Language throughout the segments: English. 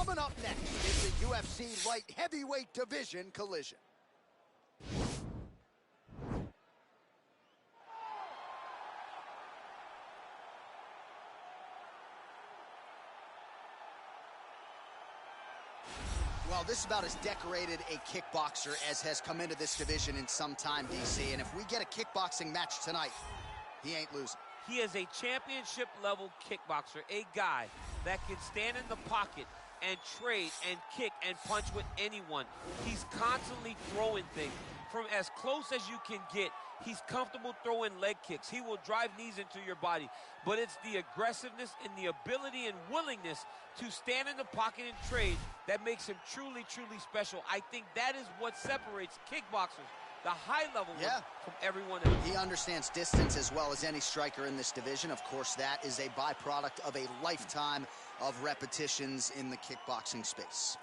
Coming up next is the UFC light heavyweight division collision. Well, this is about as decorated a kickboxer as has come into this division in some time, DC. And if we get a kickboxing match tonight, he ain't losing. He is a championship-level kickboxer, a guy that can stand in the pocket and trade and kick and punch with anyone. He's constantly throwing things from as close as you can get. He's comfortable throwing leg kicks. He will drive knees into your body. But it's the aggressiveness and the ability and willingness to stand in the pocket and trade that makes him truly, truly special. I think that is what separates kickboxers, the high-level ones, from everyone else. He understands distance as well as any striker in this division. Of course, that is a byproduct of a lifetime of repetitions in the kickboxing space.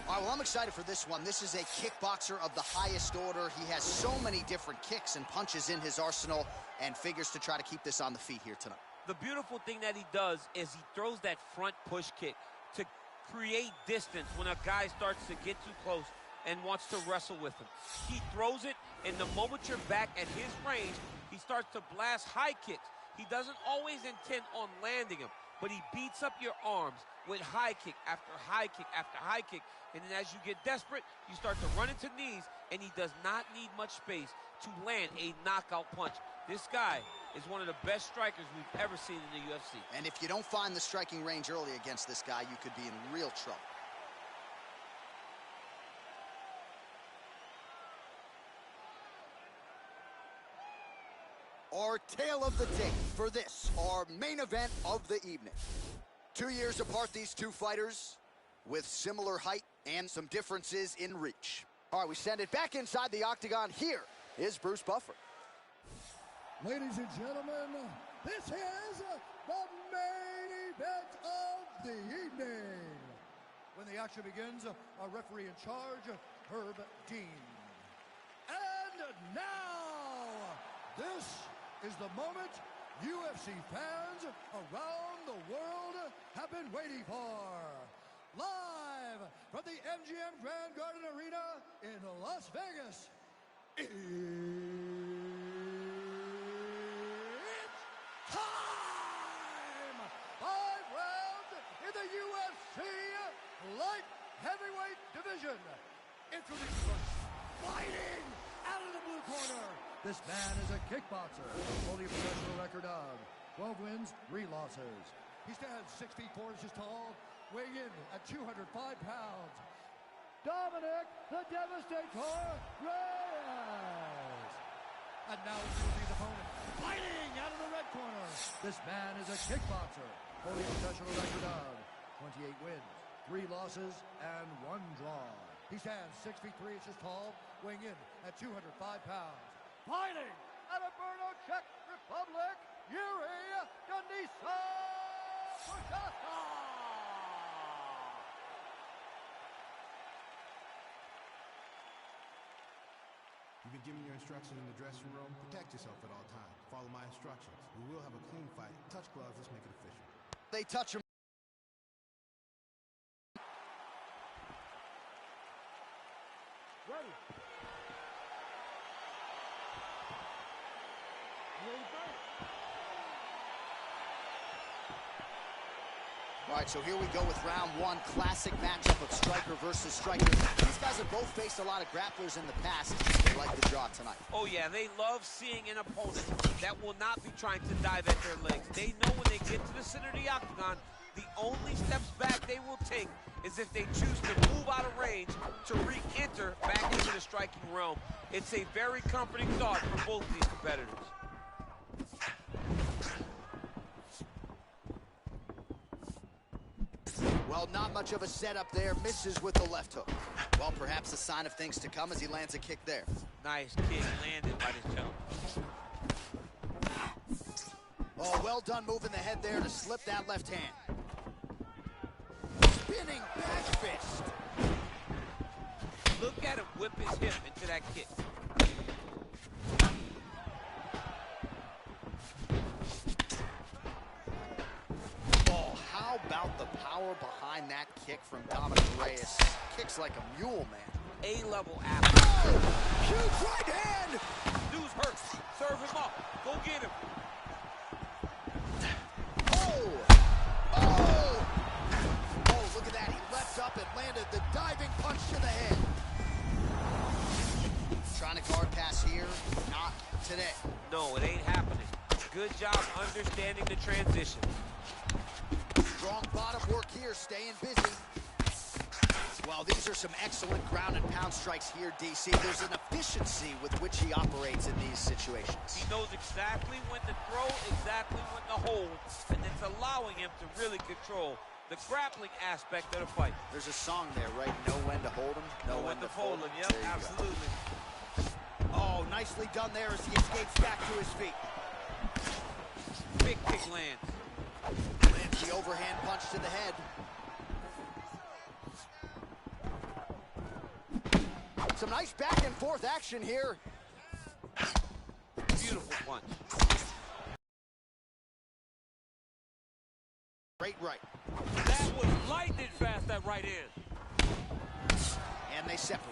All right, well, I'm excited for this one. This is a kickboxer of the highest order. He has so many different kicks and punches in his arsenal and figures to try to keep this on the feet here tonight. The beautiful thing that he does is he throws that front push kick to create distance when a guy starts to get too close and wants to wrestle with him. He throws it, and the moment you're back at his range, he starts to blast high kicks. He doesn't always intend on landing them, but he beats up your arms with high kick after high kick after high kick. And then as you get desperate, you start to run into knees, and he does not need much space to land a knockout punch. This guy is one of the best strikers we've ever seen in the UFC. And if you don't find the striking range early against this guy, you could be in real trouble. Our tale of the tape for this, our main event of the evening. 2 years apart, these two fighters with similar height and some differences in reach. All right, we send it back inside the octagon. Here is Bruce Buffer. Ladies and gentlemen, this is the main event of the evening. When the action begins, our referee in charge, Herb Dean. And now, this is the moment UFC fans around the world have been waiting for. Live from the MGM Grand Garden Arena in Las Vegas, it's time! 5 rounds in the UFC light heavyweight division. Introducing first, fighting out of the blue corner. This man is a kickboxer, holding a professional record of 12 wins, 3 losses. He stands 6 feet 4 inches tall, weighing in at 205 pounds. Dominic the Devastator Reyes. And now introducing his opponent, fighting out of the red corner. This man is a kickboxer, holding a professional record of 28 wins, 3 losses, and 1 draw. He stands 6 feet 3 inches tall, weighing in at 205 pounds. Fighting out of Brno, Czech Republic, Yuri Denisa Prochazka. You've been given your instructions in the dressing room. Protect yourself at all times. Follow my instructions. We will have a clean fight. Touch gloves. Let's make it official. They touch him. Ready. All right, so here we go with round 1, classic matchup of striker versus striker. These guys have both faced a lot of grapplers in the past. They like the draw tonight. Oh, yeah, they love seeing an opponent that will not be trying to dive at their legs. They know when they get to the center of the octagon, the only steps back they will take is if they choose to move out of range to re-enter back into the striking realm. It's a very comforting thought for both of these competitors. Well, not much of a setup there. Misses with the left hook. Well, perhaps a sign of things to come as he lands a kick there. Nice kick landed by this gentleman. Oh, well done moving the head there to slip that left hand. Spinning back fist. Look at him whip his hip into that kick. about the power behind that kick from Dominic Reyes. Kicks like a mule, man. A-level athlete. Oh, huge right hand. Dude's hurt. Serve him up. Go get him. Oh, look at that. He leapt up and landed the diving punch to the head. Trying to guard pass here. Not today. No, it ain't happening. Good job understanding the transition. Strong bottom work here, staying busy. Well, these are some excellent ground and pound strikes here, DC. There's an efficiency with which he operates in these situations. He knows exactly when to throw, exactly when to hold, and it's allowing him to really control the grappling aspect of the fight. There's a song there, right? Know when to hold him, know when to fold him. Yep, absolutely. Oh, nicely done there as he escapes back to his feet. Big kick lands. Lands the overhand punch to the head. Some nice back and forth action here. Beautiful punch. Great right. That was lightning fast, that right hand. And they separate.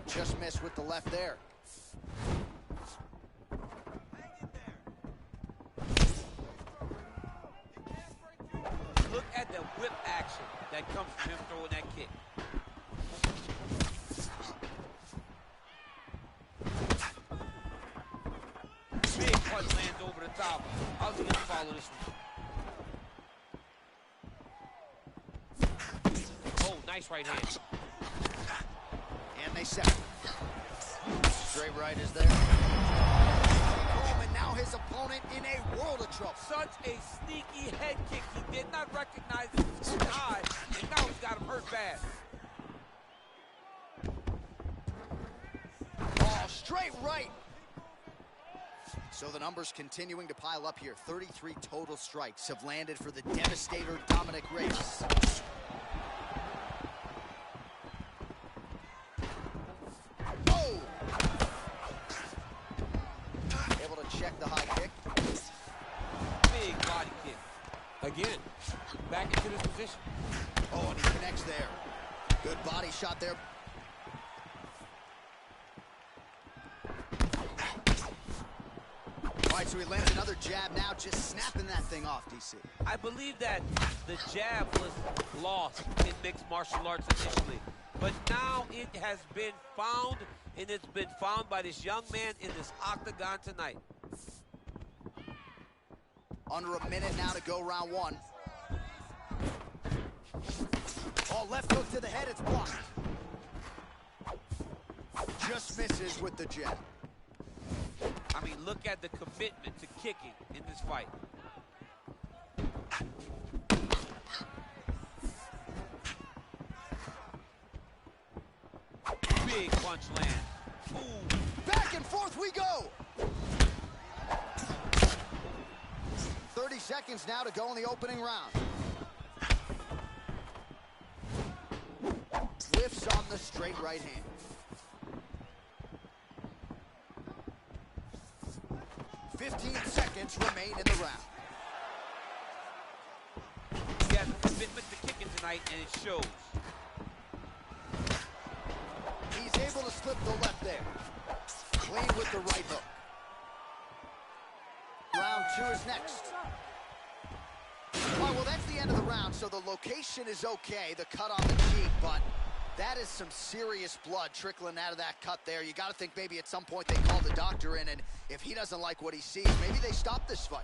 Just missed with the left there. Look at the whip action that comes from him throwing that kick. Big punch lands over the top. How's he gonna follow this one? Oh, nice right hand. And they separate. Straight right is there. And now his opponent in a world of trouble. Such a sneaky head kick. He did not recognize it was too high, and now he's got him hurt bad. Oh, straight right. So the numbers continuing to pile up here. 33 total strikes have landed for the devastator Dominic Reyes. Oh! Able to check the high kick. Big body kick. Again, back into this position. Oh, and he connects there. Good body shot there. All right, so he lands another jab now, just snapping that thing off, DC. I believe that the jab was lost in mixed martial arts initially, but now it has been found, and it's been found by this young man in this octagon tonight. Under a minute now to go round one. Oh, left hook to the head, it's blocked. Just misses with the jab. I mean, look at the commitment to kicking in this fight. Big punch land. Ooh. Back and forth we go. 30 seconds now to go in the opening round. Whiffs on the straight right hand. Seconds remain in the round. He has a commitment to kicking tonight, and it shows. He's able to slip the left there. Clean with the right hook. Round two is next. All right, well, that's the end of the round, so the location is okay, the cut on the cheek, but that is some serious blood trickling out of that cut there. You got to think maybe at some point they call the doctor in, and if he doesn't like what he sees, maybe they stop this fight.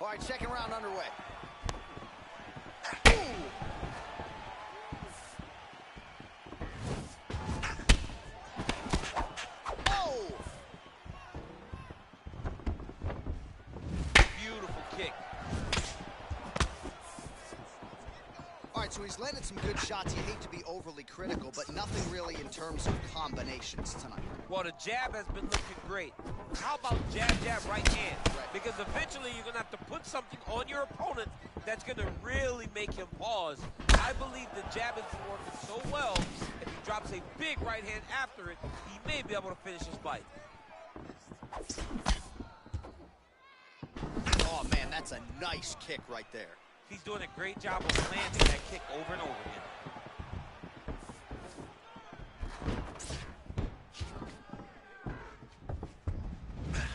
All right, second round underway. Ooh. Oh! Beautiful kick. so he's landed some good shots. You hate to be overly critical, but nothing really in terms of combinations tonight. Well, the jab has been looking great. How about jab, jab, right hand? Right. Because eventually you're going to have to put something on your opponent that's going to really make him pause. I believe the jab has been working so well, if he drops a big right hand after it, he may be able to finish his fight. Oh, man, that's a nice kick right there. He's doing a great job of landing that kick over and over again.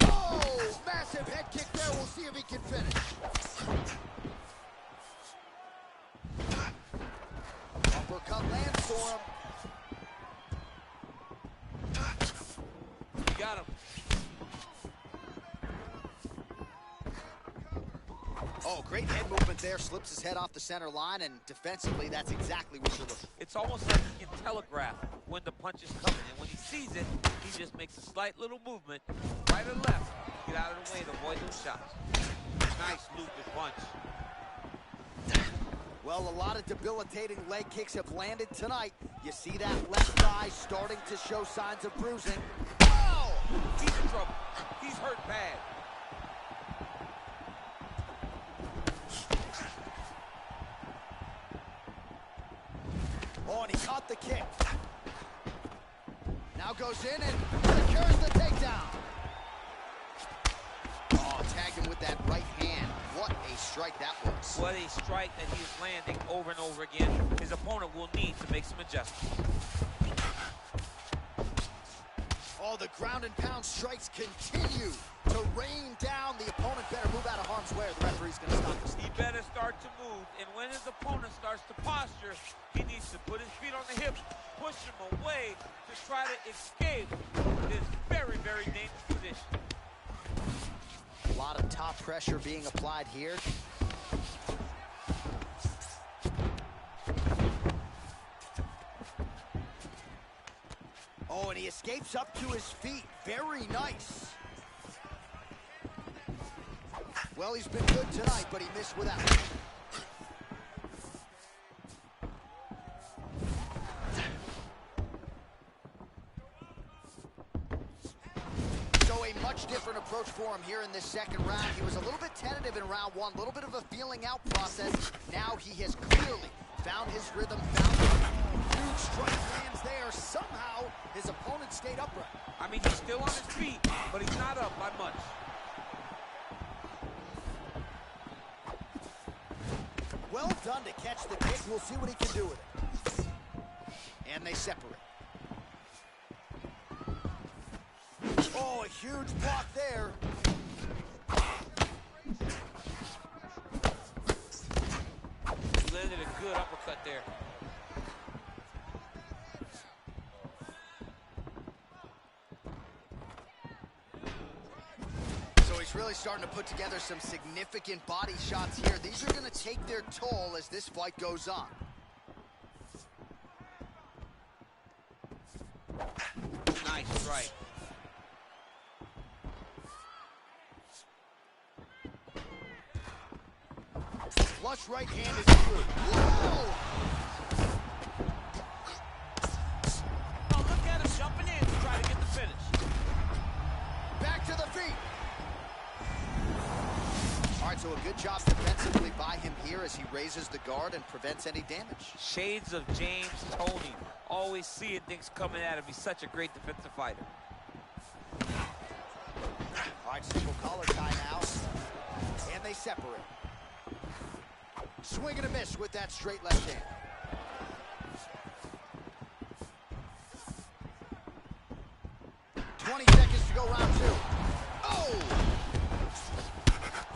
Oh, massive head kick there. We'll see if he can finish. Uppercut lands for him. Got him. Oh, great head movement there. Slips his head off the center line, and defensively, that's exactly what you're looking for. It's almost like he can telegraph when the punch is coming, and when he sees it, he just makes a slight little movement, right or left, get out of the way to avoid those shots. Nice looping punch. Well, a lot of debilitating leg kicks have landed tonight. You see that left thigh starting to show signs of bruising. Oh! He's in trouble. He's hurt bad. Oh, and he caught the kick. Now goes in and secures the takedown. Oh, tagged him with that right hand. What a strike that was. What a strike that he is landing over and over again. His opponent will need to make some adjustments. Oh, the ground and pound strikes continue to rain down. The opponent better move out of harm's way or the referee's going to stop this. He better start to move, and when his opponent starts to posture, he needs to put his feet on the hips, push him away to try to escape this very, very dangerous position. A lot of top pressure being applied here. Oh, and he escapes up to his feet. Very nice. Well, he's been good tonight, but he missed with that one. So a much different approach for him here in this second round. He was a little bit tentative in round one, a little bit of a feeling out process. Now he has clearly found his rhythm, huge strike lands there. Somehow his opponent stayed upright. I mean, he's still on his feet, but he's not up by much. Well done to catch the kick. We'll see what he can do with it. And they separate. Oh, a huge block there. He landed a good uppercut there. He's really starting to put together some significant body shots here. These are going to take their toll as this fight goes on. Nice strike. Flush right hand is through. Whoa! Oh, look at him jumping in to try to get the finish. Back to the feet. All right, so a good job defensively by him here as he raises the guard and prevents any damage. Shades of James Toney. Always seeing things coming at him. He's such a great defensive fighter. All right, single collar tie now. And they separate. Swing and a miss with that straight left hand. $20 seconds to go round two. Oh!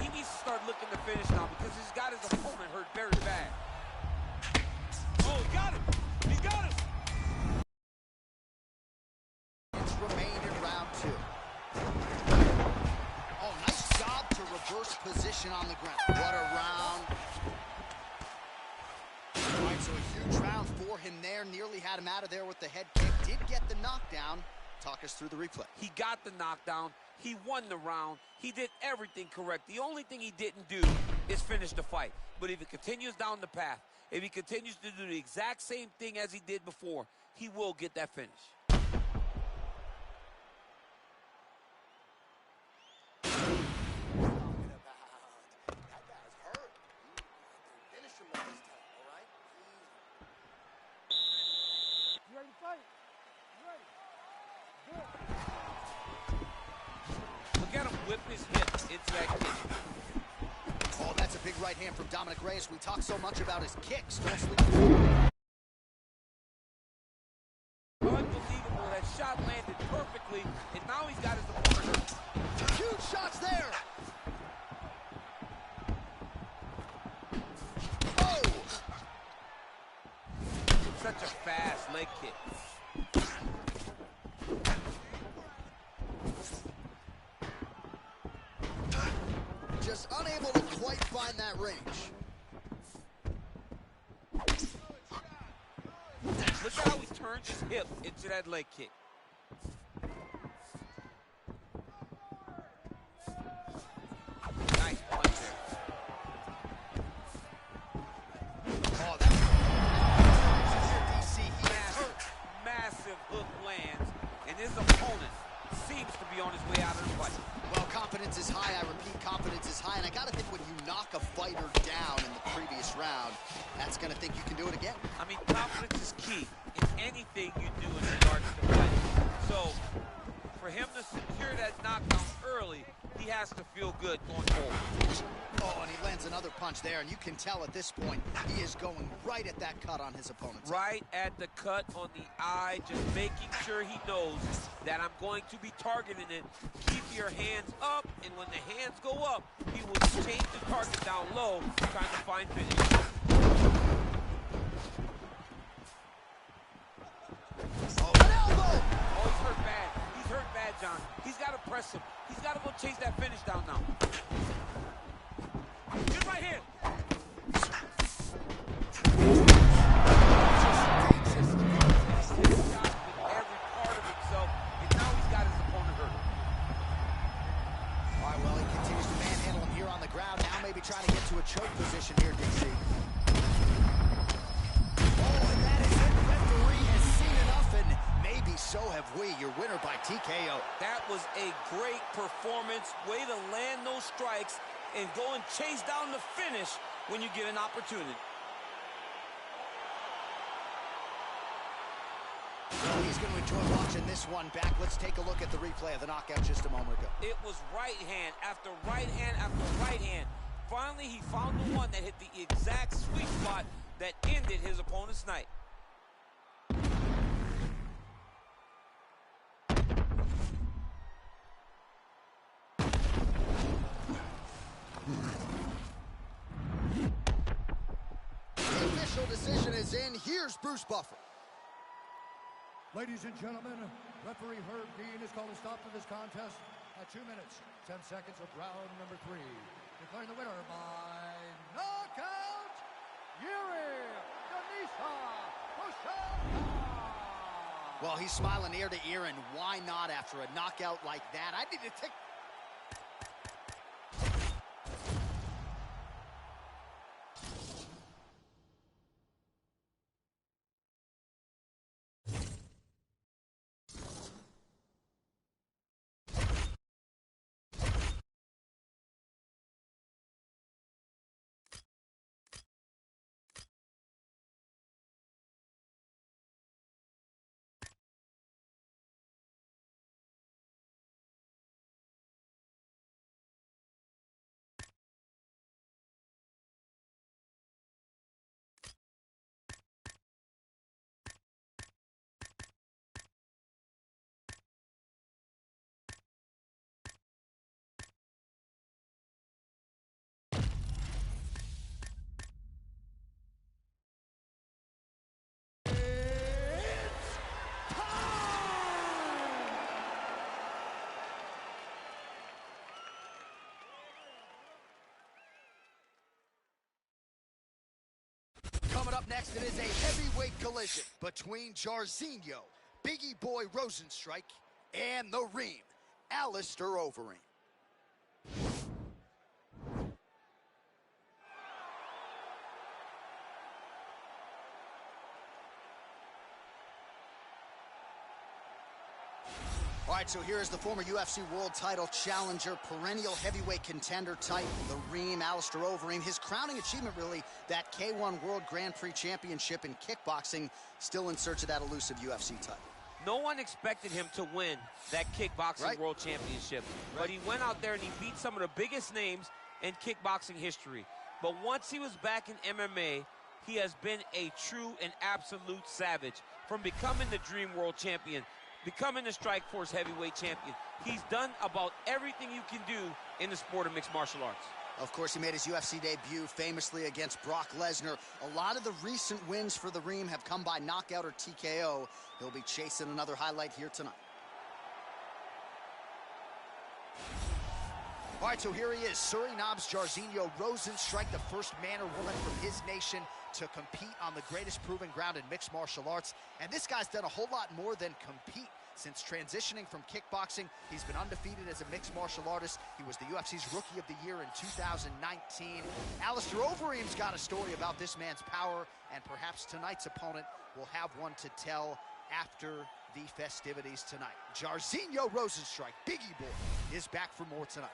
He needs to start looking to finish now because he's got his opponent hurt very bad. Oh, he got him! He got him! It's remain in round two. Oh, nice job to reverse position on the ground. What a round. All right, so a huge round for him there. Nearly had him out of there with the head kick. Did get the knockdown. Talk us through the replay. He got the knockdown. He won the round. He did everything correct. The only thing he didn't do is finish the fight. But if he continues down the path If he continues to do the exact same thing as he did before, he will get that finish. Look at him whip his hips into that kick. Oh, that's a big right hand from Dominic Reyes. We talk so much about his kicks. Don't sleep. Unbelievable. That shot landed perfectly, and now he's got his opponent. Huge shots there. Oh! Such a fast leg kick. Just unable to quite find that range. Look at how he turns his hip into that leg kick. Nice punch there. Oh, that's DC. Massive hook lands, and his opponent seems to be on his way out of the fight. Well, confidence is high. I repeat, confidence is high. And I got to think when you knock a fighter down in the previous round, that's going to think you can do it again. I mean, confidence is key in anything you do in regards to fighting. So, for him to secure that knockdown early, he has to feel good going forward. Oh, and he lands another punch there, and you can tell at this point he is going right at that cut on his opponent's head. Right at the cut on the eye, just making sure he knows that I'm going to be targeting it. Keep your hands up, and when the hands go up, he will change the target down low, trying to find finish. Oh, an elbow! Oh, he's hurt bad. He's hurt bad, John. He's got to press him. He's got to go chase that finish down now. Good right hand. Shot with every part of himself, and now he's got his opponent hurt. All right, well, he continues to manhandle him here on the ground. Now maybe trying to get to a choke position here, DC. Oh, and that is it. Referee has seen enough, and maybe so have we. Your winner by TKO. That was a great performance. Way to land those strikes and go and chase down the finish when you get an opportunity. Well, he's going to enjoy watching this one back. Let's take a look at the replay of the knockout just a moment ago. It was right hand after right hand after right hand. Finally, he found the one that hit the exact sweet spot that ended his opponent's night. The official decision is in. Here's Bruce Buffer. Ladies and gentlemen, referee Herb Dean has called a stop to this contest at 2 minutes, 10 seconds of round number 3. Declaring the winner by knockout, Yuri Denisa Bushaka. Well, he's smiling ear to ear, and why not after a knockout like that? I need to take... Coming up next, it is a heavyweight collision between Jairzinho, Biggie Boy Rosenstrike, and the Ream, Alistair Overeem. All right, so here is the former UFC World Title challenger, perennial heavyweight contender type, the Reem, Alistair Overeem. His crowning achievement, really, that K1 World Grand Prix Championship in kickboxing, still in search of that elusive UFC title. No one expected him to win that kickboxing world championship, but he went out there and he beat some of the biggest names in kickboxing history. But once he was back in MMA, he has been a true and absolute savage. From becoming the Dream World Champion, becoming the Strikeforce Heavyweight Champion, he's done about everything you can do in the sport of mixed martial arts. Of course, he made his UFC debut famously against Brock Lesnar. A lot of the recent wins for the Reem have come by knockout or TKO. He'll be chasing another highlight here tonight. All right, so here he is, Suriname's Jairzinho Rozenstruik, the first man or woman from his nation to compete on the greatest proving ground in mixed martial arts. And this guy's done a whole lot more than compete. Since transitioning from kickboxing, he's been undefeated as a mixed martial artist. He was the UFC's Rookie of the Year in 2019. Alistair Overeem's got a story about this man's power, and perhaps tonight's opponent will have one to tell after the festivities tonight. Jairzinho Rozenstruik, Biggie Boy, is back for more tonight.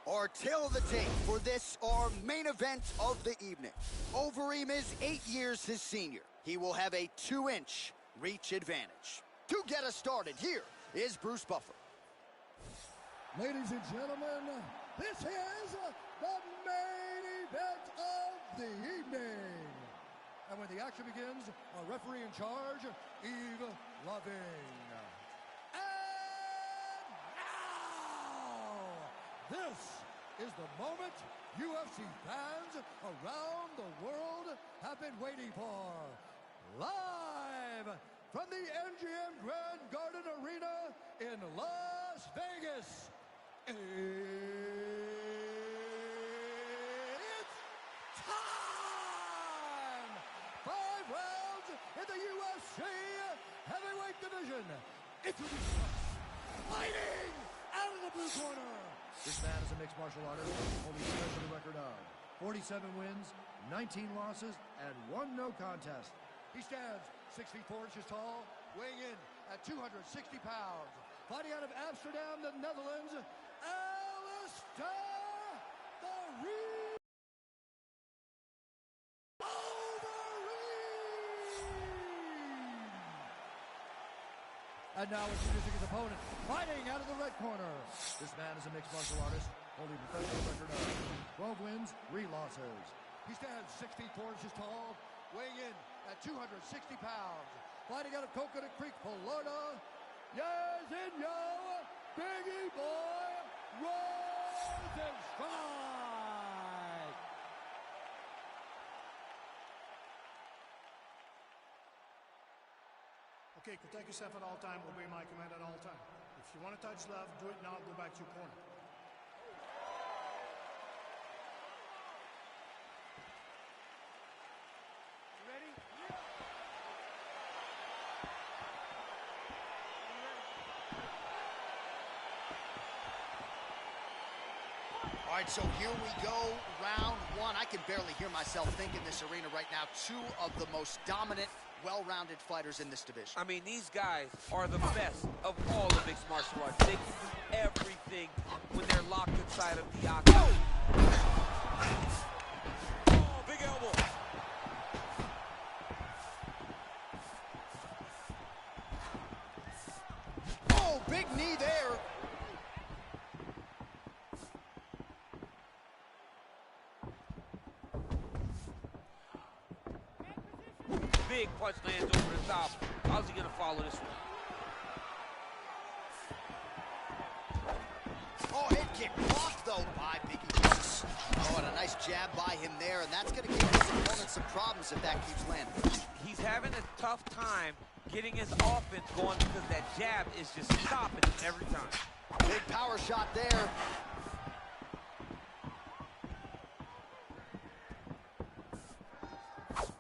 Our tale of the tape for this, our main event of the evening. Overeem is 8 years his senior. He will have a 2-inch reach advantage. To get us started, here is Bruce Buffer. Ladies and gentlemen, this is the main event of the evening. And when the action begins, our referee in charge, Yves Loving. And now, this is the moment UFC fans around the world have been waiting for. Live from the MGM Grand Garden Arena in Las Vegas, it's time! 5 rounds in the UFC heavyweight division. Introducing fighting out of the blue corner. This man is a mixed martial artist, holding a special record of 47 wins, 19 losses, and 1 no contest. He stands 6 feet 4 inches tall, weighing in at 260 pounds. Fighting out of Amsterdam, the Netherlands, Alistair the Reem Overeem. And now introducing his opponent, fighting out of the red corner. This man is a mixed martial artist, holding a professional record of 12 wins, 3 losses. He stands 6 feet 4 inches tall, weighing in at 260 pounds. Fighting out of Coconut Creek, Florida, Jairzinho Biggie Boy Rozenstruik. Okay, protect yourself at all time, obey my command at all time. If you want to touch love, do it now, go back to your corner. You ready? Yeah. All right, so here we go, round 1. I can barely hear myself think in this arena right now. 2 of the most dominant, well-rounded fighters in this division. I mean, these guys are the best of all the mixed martial arts. They can do everything when they're locked inside of the octagon. Oh, big elbow. Oh, big knee there. Big punch lands over the top. How's he going to follow this one? Oh, head kick blocked, though, by Biggie Boy. Oh, and a nice jab by him there, and that's going to give his opponent some problems if that keeps landing. He's having a tough time getting his offense going because that jab is just stopping him every time. Big power shot there.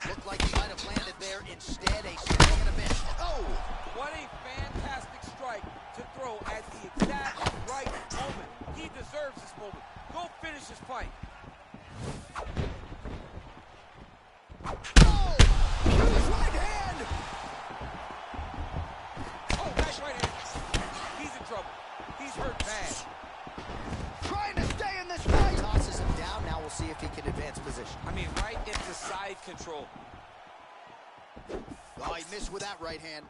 Looked like he might have landed there. Instead, a swing and a miss. Oh! What a fantastic strike to throw at the fight. Oh! Huge right hand! Oh, nice right hand. He's in trouble. He's hurt bad. Trying to stay in this fight. Tosses him down. Now we'll see if he can advance position. I mean, right into side control. Oh, he missed with that right hand.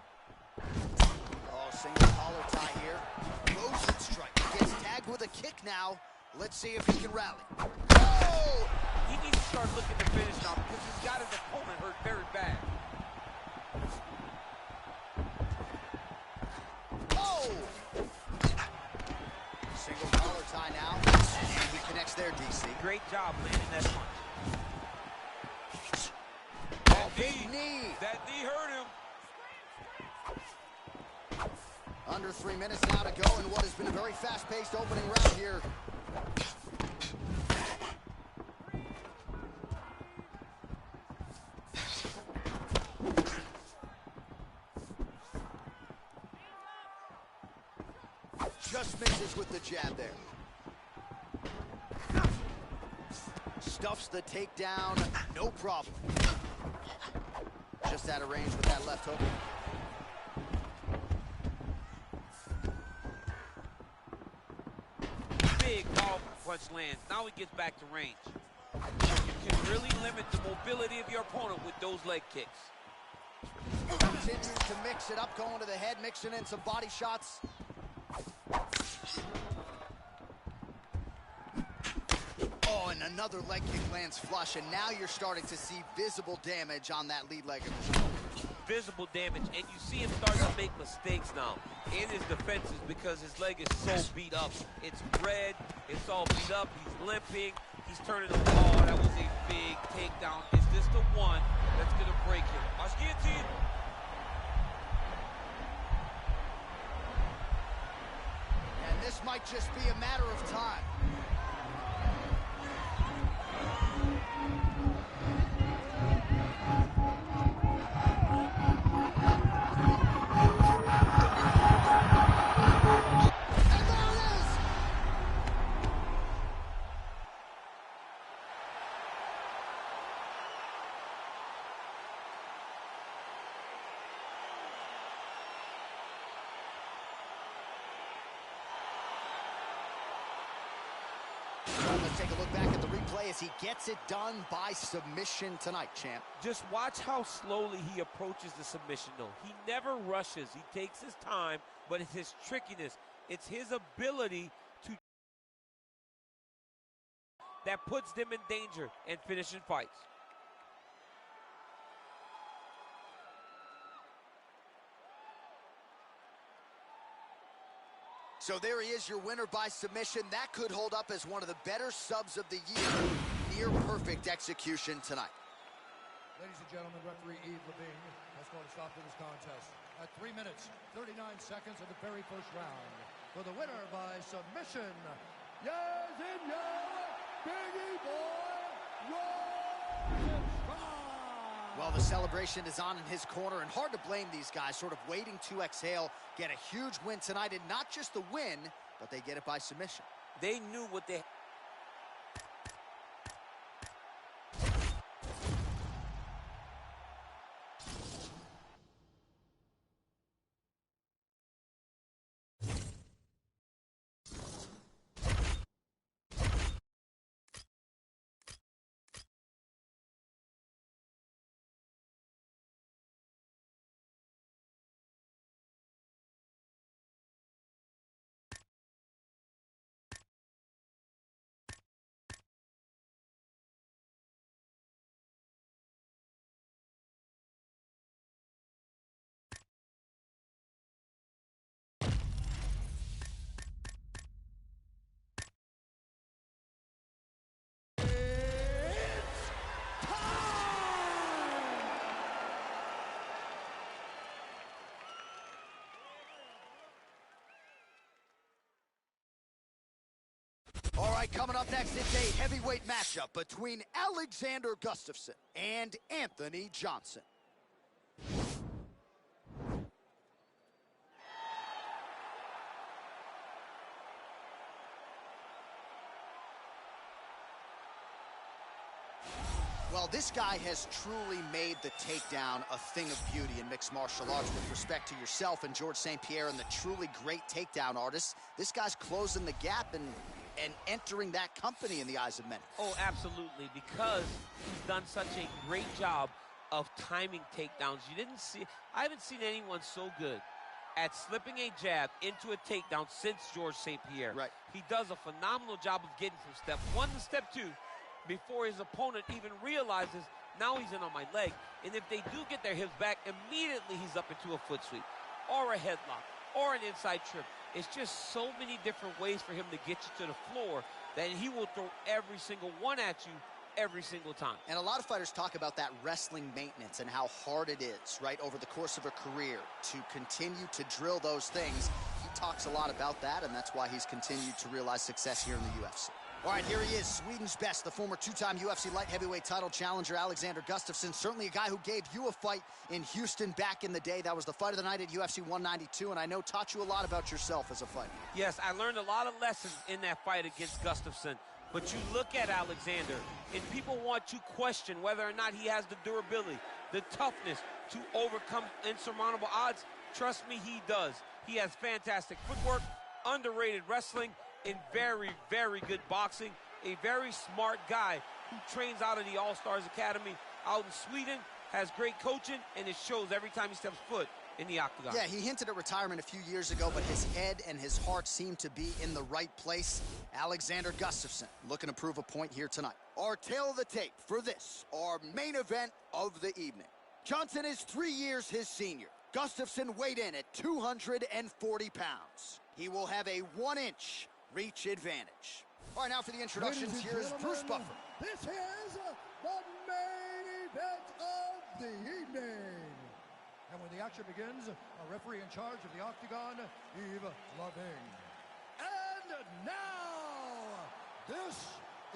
Oh, single collar tie here. Motion strike. Gets tagged with a kick now. Let's see if he can rally. Oh! He needs to start looking to finish now because he's got his opponent hurt very bad. Oh! Single collar tie now. And he connects there, DC. Great job landing that punch. Oh, big knee. That knee hurt him. Under 3 minutes now to go in what has been a very fast-paced opening round here. Just misses with the jab there. Stuffs the takedown, no problem. Just out of range with that left hook. Big, powerful punch lands. Now he gets back to range. You can really limit the mobility of your opponent with those leg kicks. Continues to mix it up, going to the head, mixing in some body shots. Oh, and another leg kick lands flush, and now you're starting to see visible damage on that lead leg of his opponent. Visible damage, and you see him starting to make mistakes now in his defenses because his leg is so beat up. It's red, it's all beat up, he's limping, he's turning the ball. That was a big takedown. Is this the one that's gonna break him? Watch guillotine. And this might just be a matter of time. Let's take a look back at the replay as he gets it done by submission tonight, champ. Just watch how slowly he approaches the submission, though. He never rushes. He takes his time, but it's his trickiness. It's his ability to that puts them in danger and finishing fights. So there he is, your winner by submission. That could hold up as one of the better subs of the year. Near perfect execution tonight. Ladies and gentlemen, referee Yves Levine has called a stop to this contest at 3 minutes, 39 seconds of the very first round. For the winner by submission, yes and yo, Biggie Boy Rosenstrike. Well, the celebration is on in his corner, and hard to blame these guys, sort of waiting to exhale, get a huge win tonight, and not just the win, but they get it by submission. They knew what they... All right, coming up next, it's a heavyweight matchup between Alexander Gustafsson and Anthony Johnson. Well, this guy has truly made the takedown a thing of beauty in mixed martial arts. With respect to yourself and George St. Pierre and the truly great takedown artists, this guy's closing the gap and entering that company in the eyes of many. Oh, absolutely, because he's done such a great job of timing takedowns. I haven't seen anyone so good at slipping a jab into a takedown since George St. Pierre. Right. He does a phenomenal job of getting from step 1 to step 2 before his opponent even realizes now he's in on my leg. And if they do get their hips back, immediately he's up into a foot sweep or a headlock or an inside trip. It's just so many different ways for him to get you to the floor that he will throw every single one at you every single time. And a lot of fighters talk about that wrestling maintenance and how hard it is, right, over the course of a career to continue to drill those things. He talks a lot about that, and that's why he's continued to realize success here in the UFC. All right, here he is, Sweden's best, the former two-time UFC light heavyweight title challenger, Alexander Gustafsson. Certainly a guy who gave you a fight in Houston back in the day. That was the fight of the night at UFC 192, and I know taught you a lot about yourself as a fighter. Yes, I learned a lot of lessons in that fight against Gustafsson. But you look at Alexander, and people want to question whether or not he has the durability, the toughness to overcome insurmountable odds. Trust me, he does. He has fantastic footwork, underrated wrestling, and very, very good boxing. A very smart guy who trains out of the All-Stars Academy out in Sweden, has great coaching, and it shows every time he steps foot in the octagon. Yeah, he hinted at retirement a few years ago, but his head and his heart seem to be in the right place. Alexander Gustafsson looking to prove a point here tonight. Our tail of the tape for this, our main event of the evening. Johnson is 3 years his senior. Gustafsson weighed in at 240 pounds. He will have a 1-inch reach advantage. All right, now for the introductions, here is Bruce Buffer. This is the main event of the evening. And when the action begins, a referee in charge of the octagon, Yves Loving. And now, this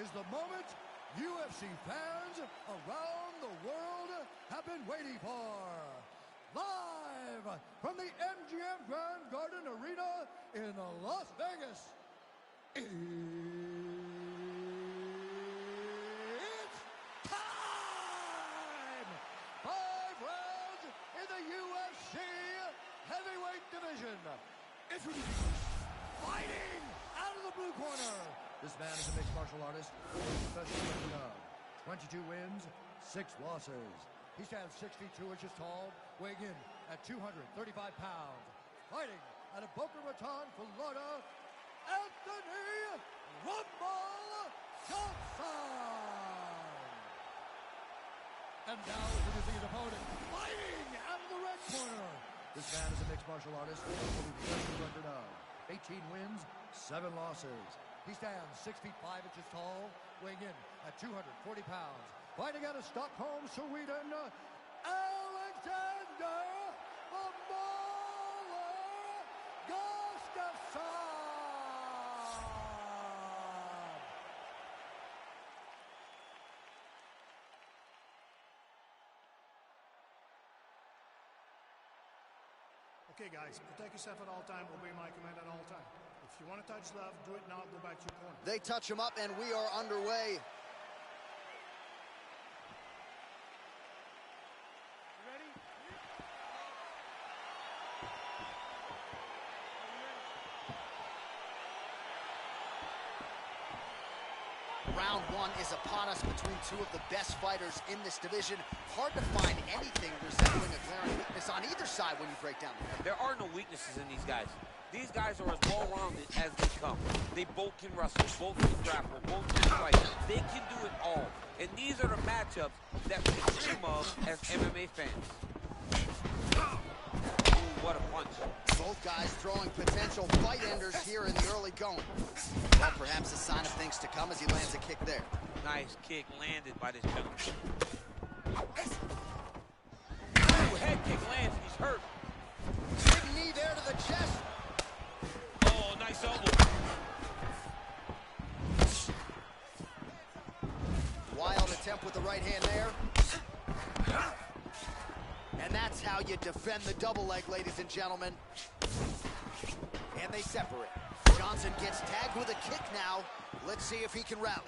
is the moment UFC fans around the world have been waiting for. Live from the MGM Grand Garden Arena in Las Vegas. It's time! 5 rounds in the UFC heavyweight division. Introducing, fighting out of the blue corner. This man is a mixed martial artist, professional record of 22 wins, 6 losses. He stands 6 feet 2 inches tall, weighing in at 235 pounds. Fighting out of Boca Raton, Florida, Anthony Rumble Johnson. And now introducing his opponent, fighting out of the red corner. This man is a mixed martial artist with a professional record of 18 wins, 7 losses. He stands 6 feet 5 inches tall, weighing in at 240 pounds. Fighting out of Stockholm, Sweden, Alexander the Mauler Gustafsson. Okay, guys, protect yourself at all time. Obey my command at all time. If you want to touch love, do it now. Go back to your corner. They touch him up, and we are underway. Round 1 is upon us between two of the best fighters in this division. Hard to find anything resembling a glaring weakness on either side when you break down the fight. There are no weaknesses in these guys. These guys are as well-rounded as they come. They both can wrestle, both can grapple, both can fight. They can do it all. And these are the matchups that we dream of as MMA fans. Ooh, what a punch. Both guys throwing potential fight enders here in the early going. Well, perhaps a sign of things to come as he lands a kick there. Nice kick landed by this gentleman. Ooh, head kick lands and he's hurt. Big knee there to the chest. Oh, nice elbow. Wild attempt with the right hand there. And that's how you defend the double leg, ladies and gentlemen. And they separate. Johnson gets tagged with a kick now. Let's see if he can rally.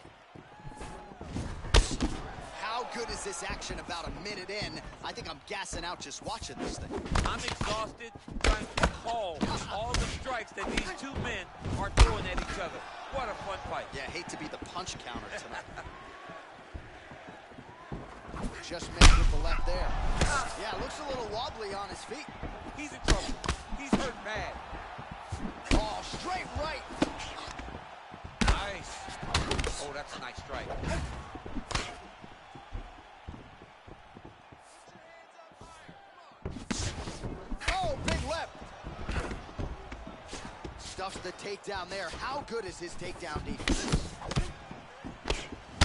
How good is this action about a minute in? I think I'm gassing out just watching this thing. I'm exhausted trying to call all the strikes that these two men are throwing at each other. What a fun fight. Yeah, hate to be the punch counter tonight. Just missed with the left there. Yeah, looks a little wobbly on his feet. He's in trouble. He's hurt bad. Oh, straight right. Nice. Oh, that's a nice strike. Oh, big left. Stuffs the takedown there. How good is his takedown defense?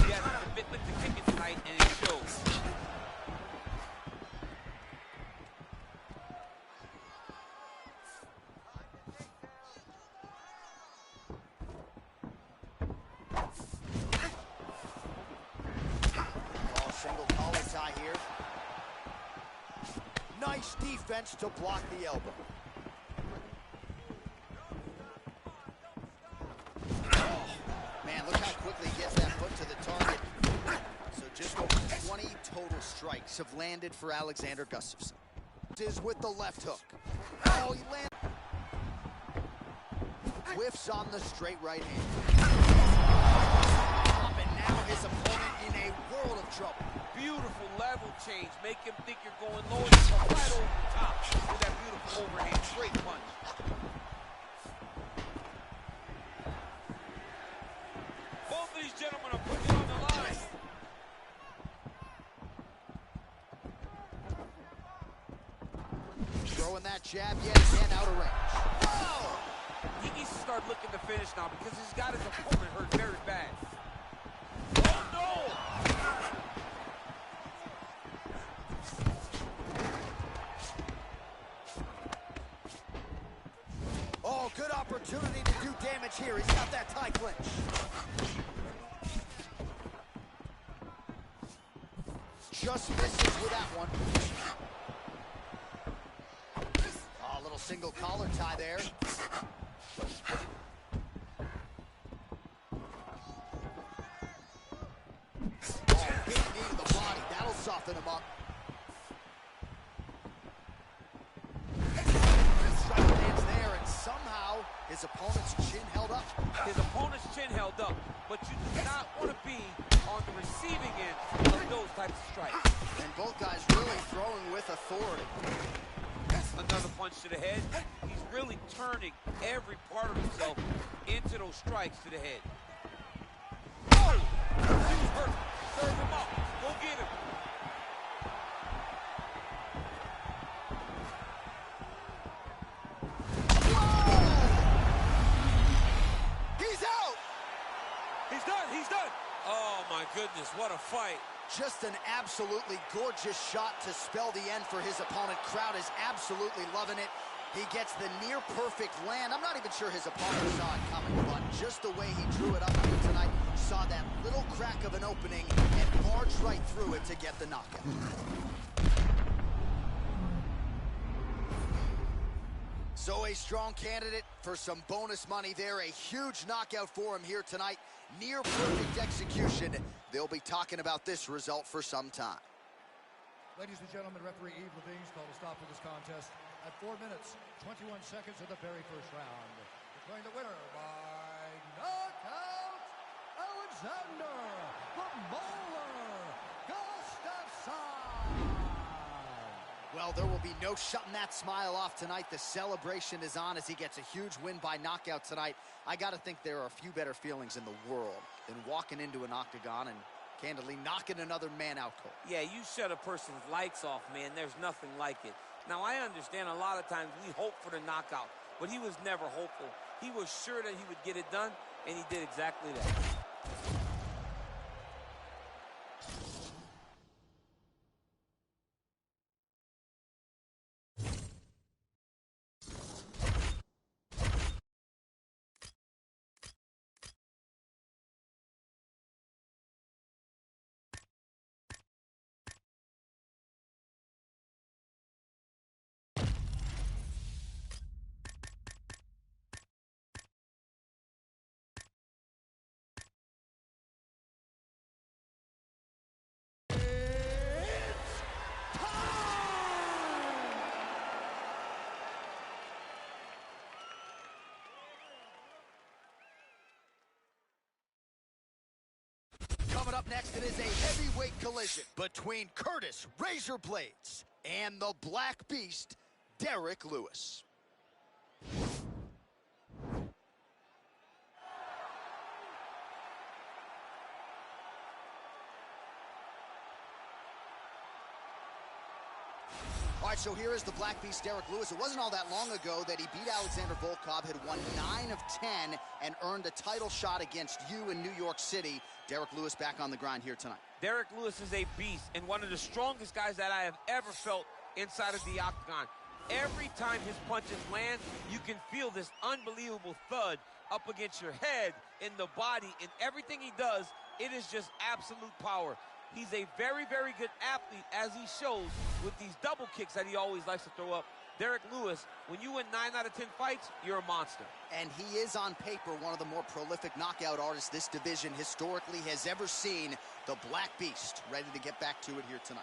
He has a commitment to kicking tonight, and it shows. Single collar tie here. Nice defense to block the elbow. Oh, man, look how quickly he gets that foot to the target. So just over 20 total strikes have landed for Alexander Gustafsson. This is with the left hook. Oh, he lands. Whiffs on the straight right hand. And now his opponent in a world of trouble. Beautiful level change. Make him think you're going low and come right over the top with that beautiful overhand straight punch. Both of these gentlemen are putting it on the line. Throwing that jab yet again out of range. Whoa! He needs to start looking to finish now because he's got his opponent hurt very bad. Oh, no! Oh, good opportunity to do damage here. He's got that tie clinch. Just misses with that one. Oh, a little single collar tie there. Oh, big knee to the body. That'll soften him up. Somehow, his opponent's chin held up. His opponent's chin held up, but you do not want to be on the receiving end of those types of strikes. And both guys really throwing with authority. Another punch to the head. He's really turning every part of himself into those strikes to the head. Oh! He was hurt. Serve him up. Go get him. He's done. Oh, my goodness, what a fight. Just an absolutely gorgeous shot to spell the end for his opponent. Crowd is absolutely loving it. He gets the near-perfect land. I'm not even sure his opponent saw it coming, but just the way he drew it up tonight, saw that little crack of an opening and marched right through it to get the knockout. So a strong candidate for some bonus money there. A huge knockout for him here tonight. Near perfect execution. They'll be talking about this result for some time. Ladies and gentlemen, referee Yves Levine's called a stop to this contest at 4 minutes, 21 seconds of the very first round. Declaring the winner by knockout, Alexander the Mauler Gustafsson. Well, there will be no shutting that smile off tonight. The celebration is on as he gets a huge win by knockout tonight. I got to think there are a few better feelings in the world than walking into an octagon and candidly knocking another man out cold. Yeah, you shut a person's lights off, man. There's nothing like it. Now, I understand a lot of times we hope for the knockout, but he was never hopeful. He was sure that he would get it done, and he did exactly that. Up next, it is a heavyweight collision between Curtis Razor Blades and the Black Beast, Derek Lewis. All right, so here is the Black Beast, Derek Lewis. It wasn't all that long ago that he beat Alexander Volkov, had won 9 of 10, and earned a title shot against you in New York City. Derek Lewis back on the grind here tonight. Derek Lewis is a beast and one of the strongest guys that I have ever felt inside of the octagon. Every time his punches land, you can feel this unbelievable thud up against your head, in the body, in everything he does. It is just absolute power. He's a very, very good athlete, as he shows with these double kicks that he always likes to throw up. Derek Lewis, when you win 9 out of 10 fights, you're a monster. And he is, on paper, one of the more prolific knockout artists this division historically has ever seen. The Black Beast, ready to get back to it here tonight.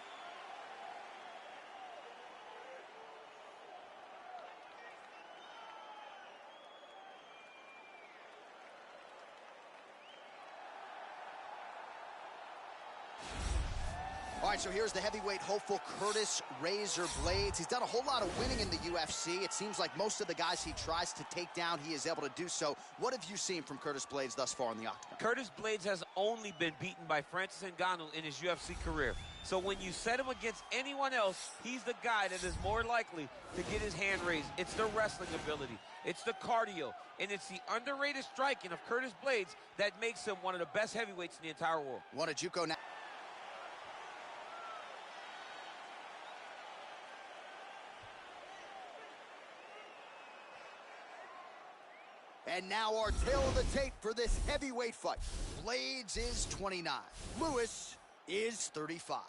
All right, so here's the heavyweight hopeful, Curtis Razor Blades. He's done a whole lot of winning in the UFC. It seems like most of the guys he tries to take down, he is able to do so. What have you seen from Curtis Blades thus far in the octagon? Curtis Blades has only been beaten by Francis Ngannou in his UFC career. So when you set him against anyone else, he's the guy that is more likely to get his hand raised. It's the wrestling ability, it's the cardio, and it's the underrated striking of Curtis Blades that makes him one of the best heavyweights in the entire world. One of JUCO now. And now our tail of the tape for this heavyweight fight. Blades is 29. Lewis is 35.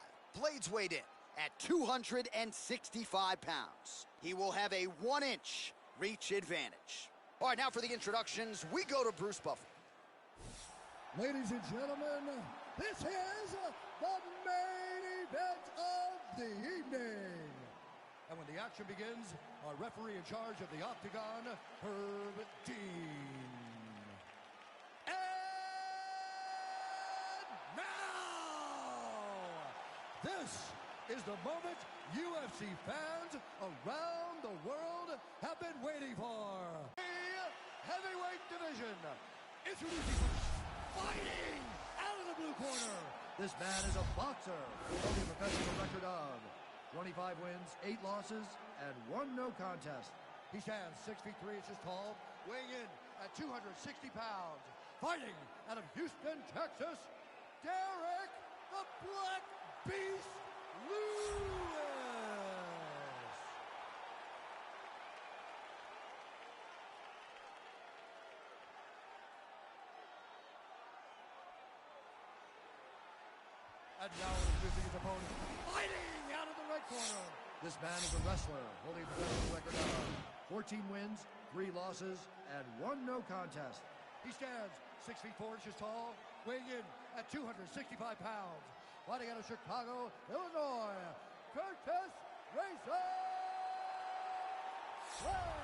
Blades weighed in at 265 pounds. He will have a 1-inch reach advantage. All right, now for the introductions, we go to Bruce Buffer. Ladies and gentlemen, this is the main event of the evening. And when the action begins, our referee in charge of the octagon, Herb Dean. And now, this is the moment UFC fans around the world have been waiting for. The heavyweight division, introducing fighting out of the blue corner. This man is a boxer, holding a professional record of 25 wins, 8 losses, and 1 no contest. He stands 6 feet 3 inches tall, weighing in at 260 pounds. Fighting out of Houston, Texas, Derek the Black Beast Lewis. And now introducing his opponent, fighting out of the right corner. This man is a wrestler, holding a professional record of 14 wins, 3 losses, and 1 no contest. He stands 6 feet 4 inches tall, weighing in at 265 pounds. Fighting out of Chicago, Illinois, Curtis Razor Blades.